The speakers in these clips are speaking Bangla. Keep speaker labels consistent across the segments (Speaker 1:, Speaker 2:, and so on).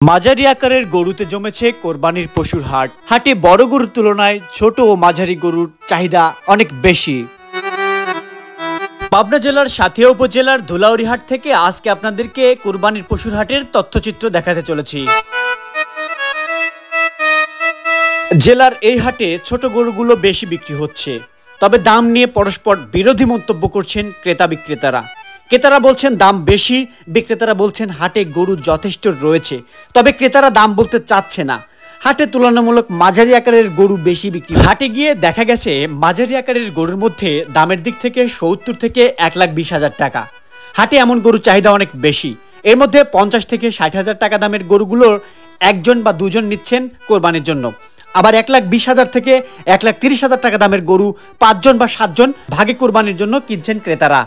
Speaker 1: মাঝারি আকারের গরুতে জমেছে কোরবানির পশুর হাট। হাটে বড় গরুর তুলনায় ছোট ও মাঝারি গরুর চাহিদা অনেক বেশি। পাবনা জেলার সাঁথিয়া উপজেলার ধুলাউড়ি হাট থেকে আজকে আপনাদেরকে কোরবানির পশুর হাটের তথ্যচিত্র দেখাতে চলেছি। জেলার এই হাটে ছোট গরুগুলো বেশি বিক্রি হচ্ছে, তবে দাম নিয়ে পরস্পর বিরোধী মন্তব্য করছেন ক্রেতা বিক্রেতারা। ক্রেতারা বলছেন দাম বেশি, বিক্রেতারা বলছেন হাটে গরু যথেষ্ট রয়েছে, তবে ক্রেতারা দাম বলতে চাচ্ছে না। হাটে তুলনামূলক মাঝারি আকারের গরু বেশি বিক্রি। হাটে গিয়ে দেখা গেছে মাঝারি আকারের গরুর মধ্যে দামের দিক থেকে ৭০ থেকে ১,২০,০০০ টাকা। হাটে এমন গরু চাহিদা অনেক বেশি। এর মধ্যে ৫০ থেকে ৬০,০০০ টাকা দামের গরুগুলোর একজন বা দুজন নিচ্ছেন কোরবানির জন্য। আবার ১,২০,০০০ থেকে ১,৩০,০০০ টাকা দামের গরু ৫ জন বা ৭ জন ভাগে কোরবানির জন্য কিনছেন ক্রেতারা।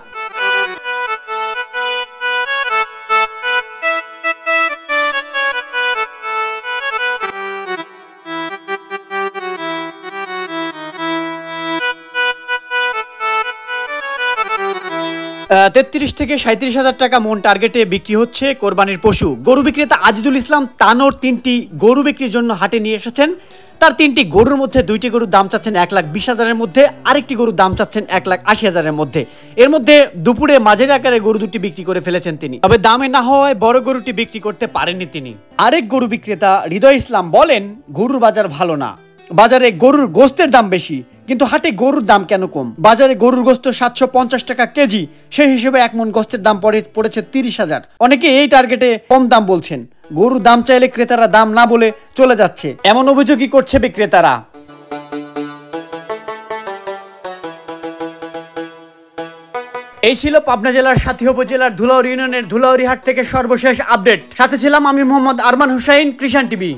Speaker 1: তেত্রিশ থেকে ৩৭,০০০ টাকা মন টার্গেটে বিক্রি হচ্ছে কোরবানির পশু। গরু বিক্রেতা আজিজুল ইসলাম তানোর ৩টি গরু বিক্রির জন্য হাটে নিয়ে এসেছেন। তার ৩টি গরুর মধ্যে ২টি গরুর দাম চাচ্ছেন ১,২০,০০০-এর মধ্যে, আরেকটি গরুর দাম চাচ্ছেন ১,৮০,০০০-এর মধ্যে। এর মধ্যে দুপুরে মাঝারি আকারে গরু দুটি বিক্রি করে ফেলেছেন তিনি, তবে দামে না হওয়ায় বড় গরুটি বিক্রি করতে পারেননি তিনি। আরেক গরু বিক্রেতা হৃদয় ইসলাম বলেন, গরুর বাজার ভালো না, বাজারে গরুর গোস্তের দাম বেশি, কিন্তু হাটে গরুর দাম কেন কম? বাজারে গরুর গোস্ত ৭৫০ টাকা কেজি, সেই হিসেবে এক মন গোস্তের দাম পড়েছে ৩০,০০০। অনেকে এই টার্গেটে কম দাম বলছেন। গরুর দাম চাইলে ক্রেতারা দাম না বলে চলে যাচ্ছে, এমন অভিযোগই করছে বিক্রেতারা। এই ছিল পাবনা জেলার সাঁথিয়া উপজেলার ধুলাউড়ি ইউনিয়নের ধুলাউড়ি হাট থেকে সর্বশেষ আপডেট। সাথে ছিলাম আমি মোহাম্মদ আরমান হুসাইন, কৃষাণ টিভি।